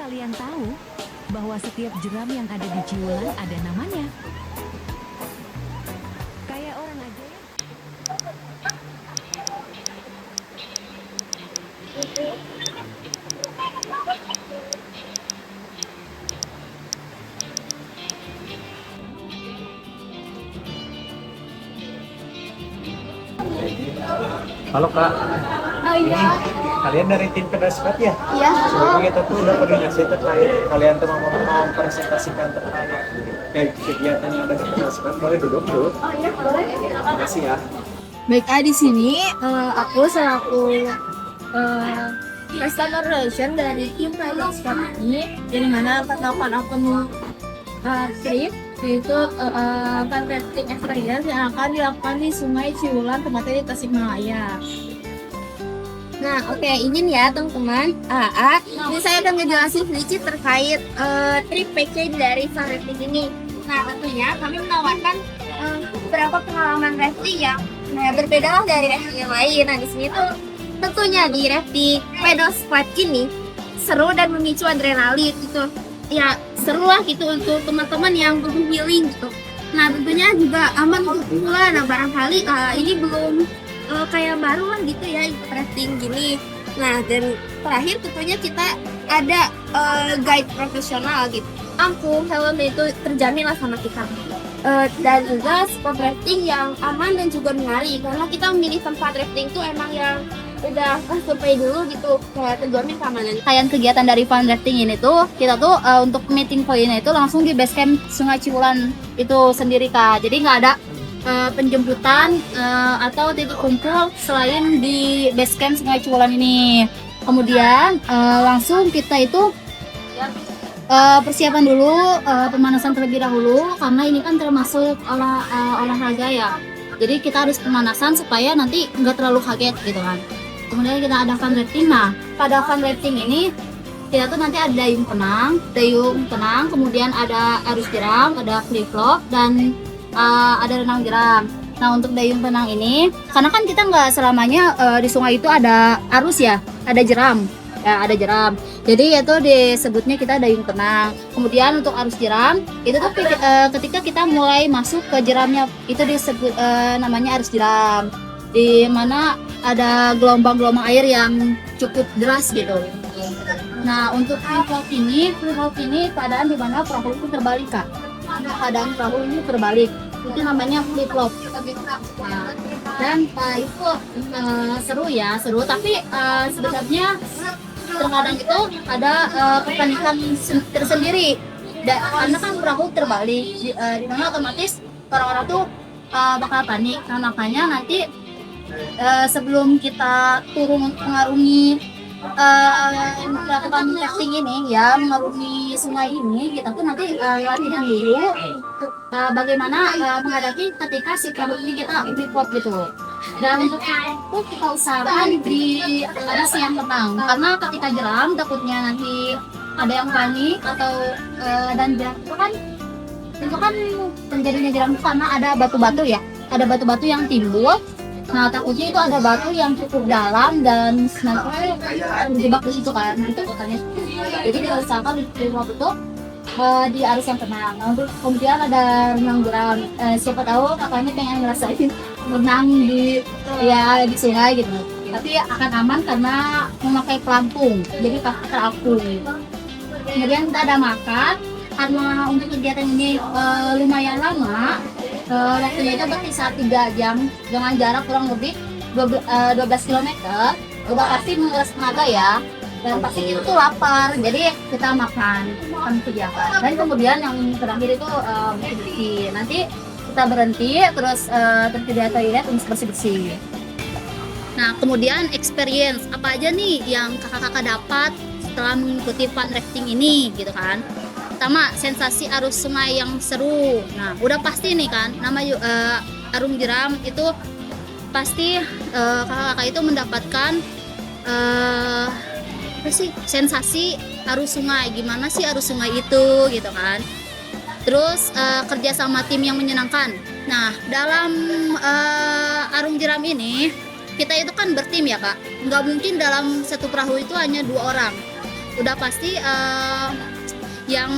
kalian tahu bahwa setiap jeram yang ada di Ciulan ada namanya? Kayak orang aja ya. Halo Kak, Oh iya, kalian dari tim Pedaspat ya? iya. Sebelumnya kita tuh udah koordinasi terkait kalian tuh mau mempresentasikan terkait kegiatan yang ada di Pedaspat. Boleh duduk dulu. Oh iya, boleh. Terima kasih ya. Baik, di sini aku selaku customer relation dari tim Private Spot ini, yang mana melakukan open trip, yaitu fundraising experience yang akan dilakukan di Sungai Ciulan, tempatnya di Tasikmalaya. Nah, oke, izin ya teman-teman. Ini saya akan ngejelasin sedikit terkait trip package dari fundraising ini. Nah, tentunya kami menawarkan beberapa pengalaman rafting yang berbeda lah dari rafting yang lain. Nah, di sini tuh tentunya di rafting Pedaspat ini seru dan memicu adrenalin gitu. Ya, seru lah gitu untuk teman-teman yang butuh healing gitu. Nah, tentunya juga aman untuk pemula. Nah, barangkali ini belum kayak baru lah gitu ya ikut rafting gini. Nah, dan terakhir tentunya kita ada guide profesional gitu. Lampu, helm itu terjamin lah sama kita. Dan juga spot rafting yang aman dan juga menarik, karena kita memilih tempat rafting itu emang yang udah survei dulu gitu, kayak terjamin keamanan. Kayak kegiatan dari fun rafting ini tuh kita tuh untuk meeting point-nya itu langsung di base camp Sungai Ciulan itu sendiri Kak. Jadi nggak ada penjemputan atau titik kumpul selain di base camp Sungai Ciulan ini. Kemudian langsung kita itu persiapan dulu, pemanasan terlebih dahulu, karena ini kan termasuk olahraga ya. Jadi kita harus pemanasan supaya nanti nggak terlalu kaget gitu kan. Kemudian kita ada fun rafting. Nah, pada fun rafting ini kita tuh nanti ada dayung tenang, kemudian ada arus jeram, ada flip flop, dan ada renang jeram. Nah, untuk dayung tenang ini, karena kan kita nggak selamanya di sungai itu ada arus ya, ada jeram. Ya, ada jeram. Jadi itu disebutnya kita dayung tenang. Kemudian untuk arus jeram itu tuh ketika kita mulai masuk ke jeramnya itu disebut namanya arus jeram. Di mana ada gelombang-gelombang air yang cukup deras gitu. Nah, untuk flip flop ini keadaan di mana perahu itu terbalik Kak. Keadaan perahu ini terbalik. Itu namanya flip flop. Nah, dan itu seru tapi sebenarnya terkadang itu ada kepanikan tersendiri karena kan perahu terbalik di mana otomatis orang-orang tuh bakal panik. Nah, makanya nanti sebelum kita turun untuk mengarungi melakukan rafting ini ya, mengarungi sungai ini, kita tuh nanti latihan dulu bagaimana menghadapi ketika si perahu ini kita flip gitu. Dan untuk itu kita usahakan di arus yang tenang, karena ketika jeram takutnya nanti ada yang panik atau dan jeram itu kan terjadinya jeram itu karena ada batu-batu ya, ada batu-batu yang timbul. Nah, takutnya itu ada batu yang cukup dalam dan nanti terjebak di situ kan, itu katanya. Jadi diusahakan di rumah betul di arus yang tenang. Kemudian ada renang jeram. Siapa tahu kakaknya pengen ngerasain renang di sungai gitu. Tapi akan aman karena memakai pelampung, jadi pakai terapung. Kemudian kita ada makan. Karena untuk kegiatan ini lumayan lama, waktunya itu berkisar 3 jam dengan jarak kurang lebih 12 km. Udah pasti menguras tenaga ya, dan pasti kita tuh lapar, jadi kita makan kegiatan. Dan kemudian yang terakhir itu bersih. Nanti kita berhenti terus tersedia toilet untuk bersih-bersih. Nah, kemudian experience apa aja nih yang kakak-kakak dapat setelah mengikuti fun rafting ini gitu kan. Pertama, sensasi arus sungai yang seru. Nah, udah pasti nih kan, nama arung jeram itu pasti kakak-kakak itu mendapatkan sensasi arus sungai. Gimana sih arus sungai itu gitu kan. Terus kerja sama tim yang menyenangkan. Nah, dalam arung jeram ini kita itu kan bertim ya Kak. Nggak mungkin dalam satu perahu itu hanya 2 orang. udah pasti yang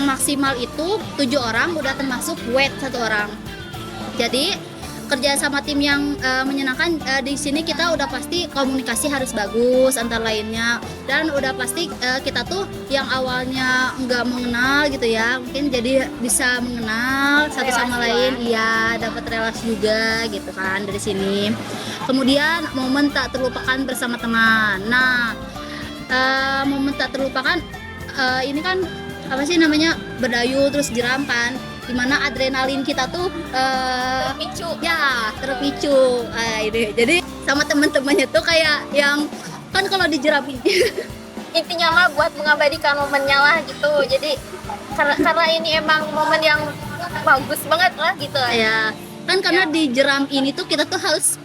maksimal itu 7 orang, udah termasuk wait 1 orang. Jadi kerja sama tim yang menyenangkan di sini kita udah pasti komunikasi harus bagus antar lainnya, dan udah pasti kita tuh yang awalnya nggak mengenal gitu ya, mungkin jadi bisa mengenal satu sama lain, iya dapat relasi juga gitu kan dari sini. Kemudian momen tak terlupakan bersama teman. Nah, momen tak terlupakan ini kan apa sih namanya, berdayung terus jeram kan, dimana adrenalin kita tuh terpicu ini. Jadi sama teman-temannya tuh kayak yang kan kalau dijeram Intinya mah buat mengabadikan momennya lah gitu. Jadi karena ini emang momen yang bagus banget lah gitu ya kan, karena di jeram ini tuh kita tuh harus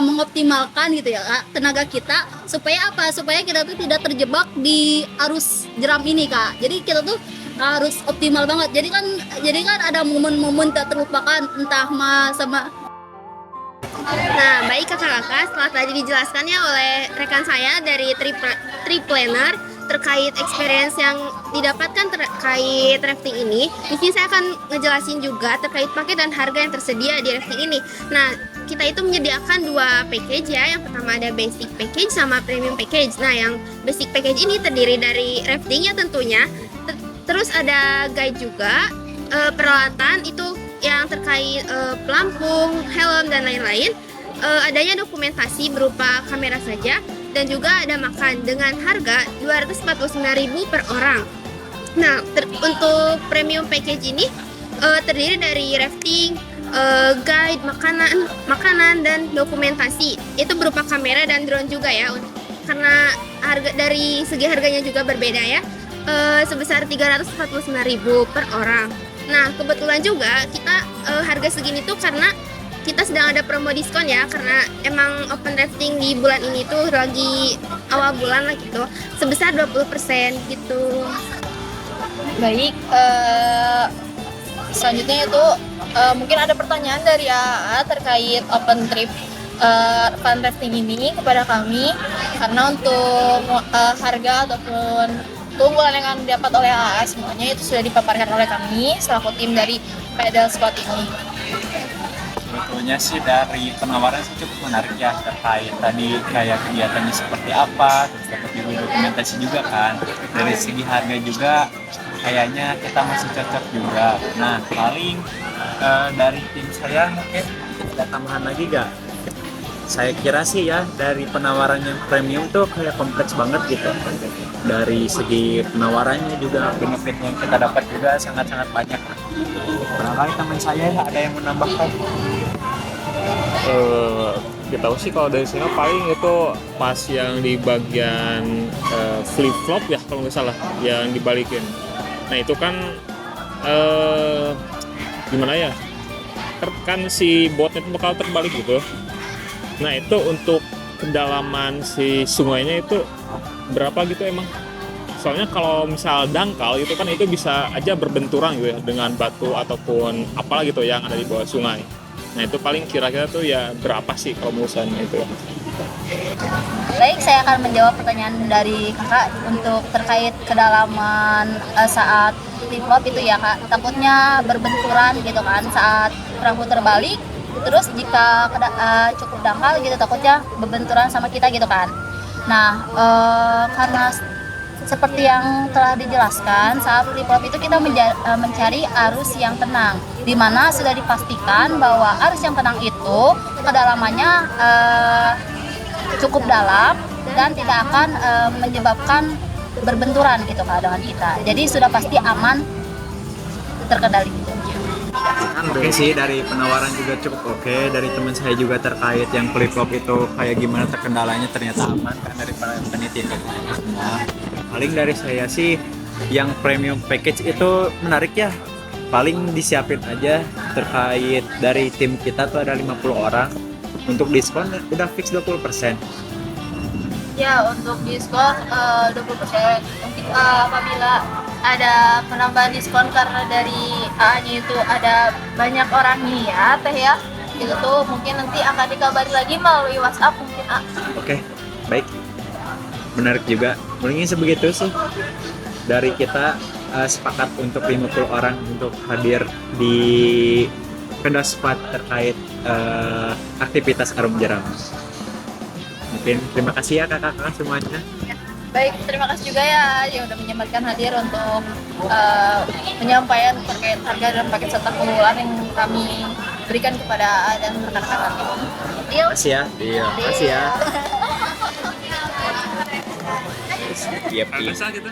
mengoptimalkan gitu ya Kak, tenaga kita supaya apa, supaya kita tuh tidak terjebak di arus jeram ini Kak. Jadi kita tuh harus optimal banget. Jadi kan ada momen-momen tak terlupakan, entah sama. Nah, baik kakak-kakak, setelah tadi dijelaskannya oleh rekan saya dari Trip Planner terkait experience yang didapatkan terkait rafting ini, di sini saya akan ngejelasin juga terkait paket dan harga yang tersedia di rafting ini. Nah, kita itu menyediakan 2 package ya. Yang pertama ada basic package sama premium package. Nah, yang basic package ini terdiri dari rafting ya tentunya. Terus ada guide juga, peralatan itu yang terkait pelampung, helm dan lain-lain. Adanya dokumentasi berupa kamera saja, dan juga ada makan dengan harga 249.000 per orang. Nah, untuk premium package ini terdiri dari rafting, guide, makanan dan dokumentasi. Itu berupa kamera dan drone juga ya. Karena harga dari segi harganya juga berbeda ya. Sebesar 349.000 per orang. Nah, kebetulan juga kita harga segini tuh karena kita sedang ada promo diskon ya, karena emang open rafting di bulan ini tuh lagi awal bulan lah gitu, sebesar 20% gitu. Baik, selanjutnya itu mungkin ada pertanyaan dari AA terkait open trip open rafting ini kepada kami, karena untuk harga ataupun keunggulan yang akan didapat oleh AA semuanya itu sudah dipaparkan oleh kami selaku tim dari Pedal Squad ini. Sebetulnya sih dari penawaran sih cukup menarik ya, terkait tadi kayak kegiatannya seperti apa, terus dapat juga dokumentasi juga kan. Dari segi harga juga kayaknya kita masih cocok juga. Nah, paling dari tim saya mungkin ada tambahan lagi gak? Saya kira sih ya, dari penawaran yang premium tuh kayak kompleks banget gitu. Dari segi penawarannya juga, benefit yang kita dapat juga sangat-sangat banyak. Barangkali teman saya ada yang menambahkan. Kita tahu sih kalau dari sini paling itu pas yang di bagian flip flop ya kalau nggak salah yang dibalikin. Nah itu kan gimana ya, kan si botnya itu bakal terbalik gitu. Nah itu untuk kedalaman si sungainya itu berapa gitu emang? Soalnya kalau misal dangkal itu kan itu bisa aja berbenturan gitu ya dengan batu ataupun apalah gitu yang ada di bawah sungai. Nah itu paling kira-kira tuh ya berapa sih kalau misalnya itu? Baik, saya akan menjawab pertanyaan dari kakak untuk terkait kedalaman saat flip flop itu ya kak. Takutnya berbenturan gitu kan saat perahu terbalik. Terus jika cukup dangkal gitu takutnya berbenturan sama kita gitu kan. Nah karena seperti yang telah dijelaskan, saat flip flop itu kita mencari arus yang tenang, di mana sudah dipastikan bahwa arus yang tenang itu kedalamannya cukup dalam dan tidak akan menyebabkan berbenturan gitu Kak dengan kita. Jadi sudah pasti aman, terkendali gitu. Oke sih, dari penawaran juga cukup oke. Dari teman saya juga terkait yang flip flop itu kayak gimana terkendalanya, ternyata aman kan dari penelitian. Nah, paling dari saya sih yang premium package itu menarik ya. Paling disiapin aja terkait dari tim kita tuh ada 50 orang. Untuk diskon udah fix 20%. Ya, untuk diskon 20%. Mungkin apabila ada penambahan diskon karena dari AA-nya itu ada banyak orang nih ya Teh ya, itu tuh mungkin nanti akan dikabari lagi melalui WhatsApp mungkin A. Oke, baik. menarik juga. Mungkin sebegitu sih dari kita, sepakat untuk 50 orang untuk hadir di Pendospat terkait aktivitas Arum Jeram. Mungkin terima kasih ya kakak-kakak semuanya. Baik, terima kasih juga ya yang udah menyempatkan hadir untuk penyampaian terkait harga dan paket serta keunggulan yang kami berikan kepada dan rekan-rekan kami. Terima kasih ya. Iya, terima kasih ya. Iya, Kakak gitu.